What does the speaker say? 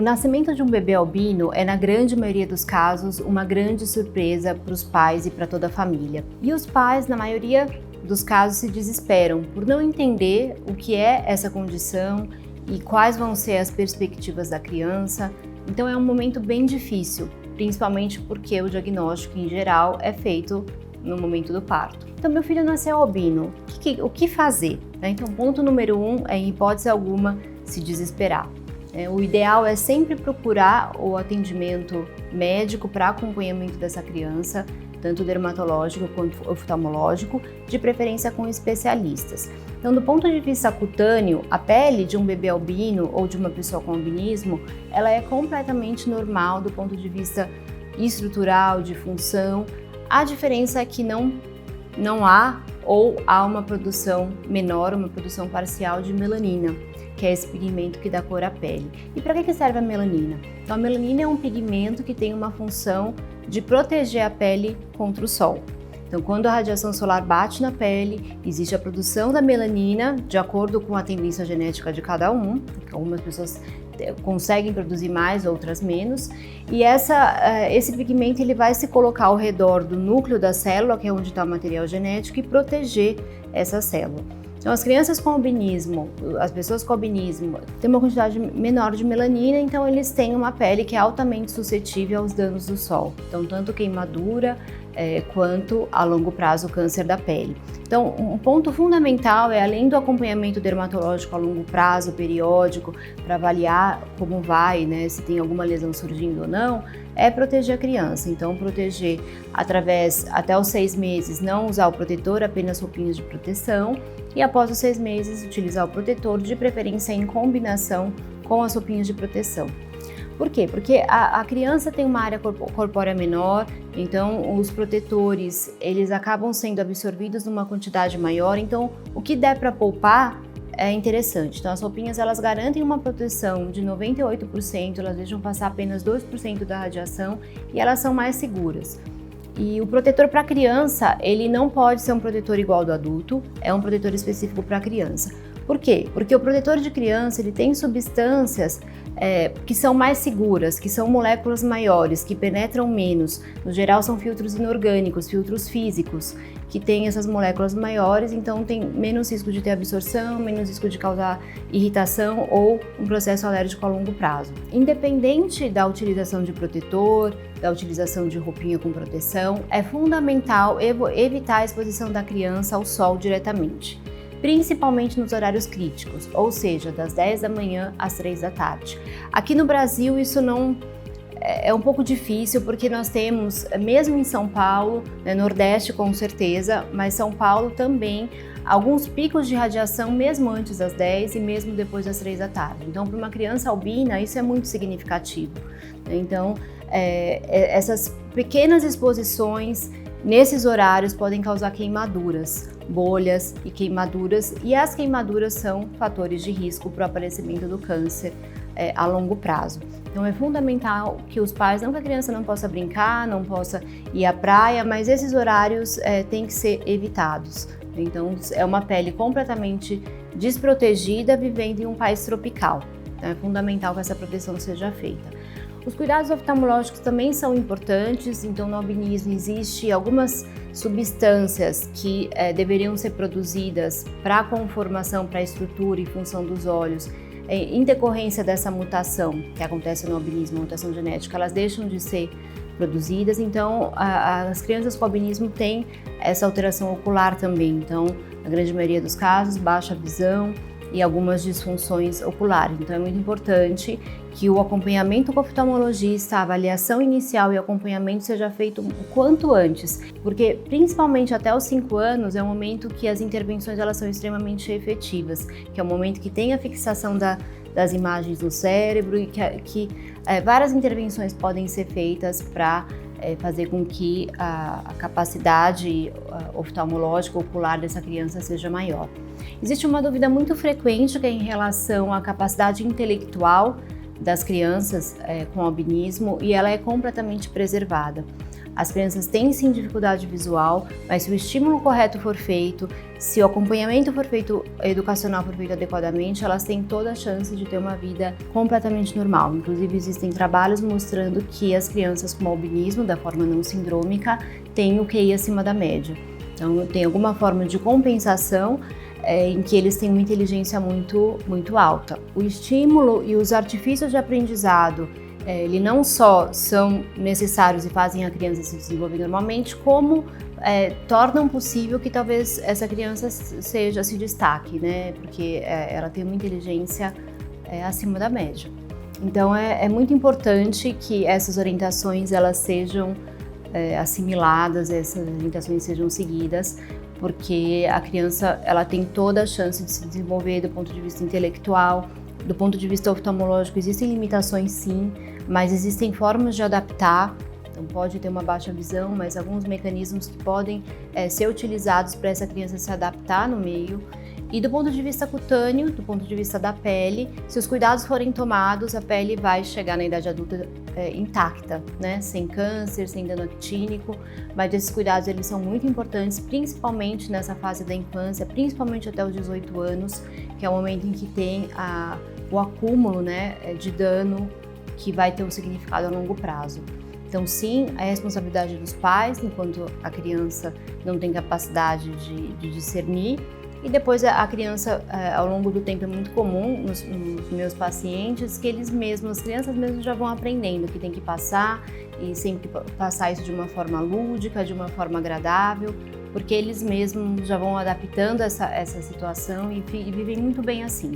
nascimento de um bebê albino é, na grande maioria dos casos, uma grande surpresa para os pais e para toda a família. E os pais, na maioria dos casos, se desesperam por não entender o que é essa condição e quais vão ser as perspectivas da criança. Então é um momento bem difícil, principalmente porque o diagnóstico em geral é feito no momento do parto. Então meu filho nasceu albino, o que fazer? Então ponto número 1 é, em hipótese alguma, se desesperar. O ideal é sempre procurar o atendimento médico para acompanhamento dessa criança, tanto dermatológico quanto oftalmológico, de preferência com especialistas. Então, do ponto de vista cutâneo, a pele de um bebê albino ou de uma pessoa com albinismo, ela é completamente normal do ponto de vista estrutural, de função. A diferença é que não há ou há uma produção menor, uma produção parcial de melanina, que é esse pigmento que dá cor à pele. E para que serve a melanina? Então, a melanina é um pigmento que tem uma função de proteger a pele contra o sol. Então, quando a radiação solar bate na pele, existe a produção da melanina de acordo com a tendência genética de cada um. Algumas pessoas conseguem produzir mais, outras menos. E esse pigmento ele vai se colocar ao redor do núcleo da célula, que é onde está o material genético, e proteger essa célula. Então, as crianças com albinismo, as pessoas com albinismo, têm uma quantidade menor de melanina, então eles têm uma pele que é altamente suscetível aos danos do sol. Então, tanto queimadura quanto a longo prazo câncer da pele. Então, um ponto fundamental é, além do acompanhamento dermatológico a longo prazo, periódico, para avaliar como vai, se tem alguma lesão surgindo ou não, é proteger a criança. Então, proteger através, até os 6 meses, não usar o protetor, apenas roupinhas de proteção, e após os 6 meses, utilizar o protetor, de preferência em combinação com as roupinhas de proteção. Por quê? Porque a criança tem uma área corpórea menor, então os protetores eles acabam sendo absorvidos numa quantidade maior, então o que der para poupar é interessante. Então as roupinhas elas garantem uma proteção de 98%, elas deixam passar apenas 2% da radiação e elas são mais seguras. E o protetor para criança, ele não pode ser um protetor igual ao do adulto, é um protetor específico para criança. Por quê? Porque o protetor de criança ele tem substâncias que são mais seguras, que são moléculas maiores, que penetram menos. No geral são filtros inorgânicos, filtros físicos, que têm essas moléculas maiores, então tem menos risco de ter absorção, menos risco de causar irritação ou um processo alérgico a longo prazo. Independente da utilização de protetor, da utilização de roupinha com proteção, é fundamental evitar a exposição da criança ao sol diretamente, principalmente nos horários críticos, ou seja, das 10 da manhã às 3 da tarde. Aqui no Brasil isso não é um pouco difícil porque nós temos, mesmo em São Paulo, Nordeste com certeza, mas São Paulo também, alguns picos de radiação mesmo antes das 10 e mesmo depois das 3 da tarde. Então, para uma criança albina, isso é muito significativo. Então, essas pequenas exposições nesses horários podem causar queimaduras, bolhas e queimaduras, e as queimaduras são fatores de risco para o aparecimento do câncer a longo prazo. Então é fundamental que os pais, não que a criança não possa brincar, não possa ir à praia, mas esses horários têm que ser evitados. Então é uma pele completamente desprotegida vivendo em um país tropical. Então, é fundamental que essa proteção seja feita. Os cuidados oftalmológicos também são importantes, então no albinismo existem algumas substâncias que deveriam ser produzidas para a conformação, para a estrutura e função dos olhos. Em decorrência dessa mutação que acontece no albinismo, mutação genética, elas deixam de ser produzidas, então as crianças com albinismo têm essa alteração ocular também, então na grande maioria dos casos, baixa visão e algumas disfunções oculares. Então é muito importante que o acompanhamento com o oftalmologista, a avaliação inicial e acompanhamento seja feito o quanto antes, porque principalmente até os 5 anos é o momento que as intervenções elas são extremamente efetivas, que é o momento que tem a fixação das imagens no cérebro e que várias intervenções podem ser feitas para fazer com que a capacidade oftalmológica ocular dessa criança seja maior. Existe uma dúvida muito frequente que é em relação à capacidade intelectual das crianças com albinismo e ela é completamente preservada. As crianças têm sim dificuldade visual, mas se o estímulo correto for feito, se o acompanhamento for feito, educacional for feito adequadamente, elas têm toda a chance de ter uma vida completamente normal. Inclusive, existem trabalhos mostrando que as crianças com albinismo, da forma não sindrômica, têm o QI acima da média. Então, tem alguma forma de compensação em que eles têm uma inteligência muito alta. O estímulo e os artifícios de aprendizado, ele não só são necessários e fazem a criança se desenvolver normalmente, como tornam possível que talvez essa criança se destaque, né? Porque ela tem uma inteligência acima da média. Então é muito importante que essas orientações elas sejam assimiladas, essas orientações sejam seguidas, porque a criança ela tem toda a chance de se desenvolver do ponto de vista intelectual. Do ponto de vista oftalmológico, existem limitações sim, mas existem formas de adaptar. Então pode ter uma baixa visão, mas alguns mecanismos que podem ser utilizados para essa criança se adaptar no meio. E do ponto de vista cutâneo, do ponto de vista da pele, se os cuidados forem tomados, a pele vai chegar na idade adulta intacta, né? Sem câncer, sem dano actínico, mas esses cuidados eles são muito importantes, principalmente nessa fase da infância, principalmente até os 18 anos, que é o momento em que tem o acúmulo, né, de dano que vai ter um significado a longo prazo. Então sim, a responsabilidade dos pais, enquanto a criança não tem capacidade de discernir, e depois a criança, ao longo do tempo, é muito comum nos meus pacientes que as crianças mesmo já vão aprendendo que tem que passar e sempre passar isso de uma forma lúdica, de uma forma agradável, porque eles mesmos já vão adaptando essa situação e vivem muito bem assim.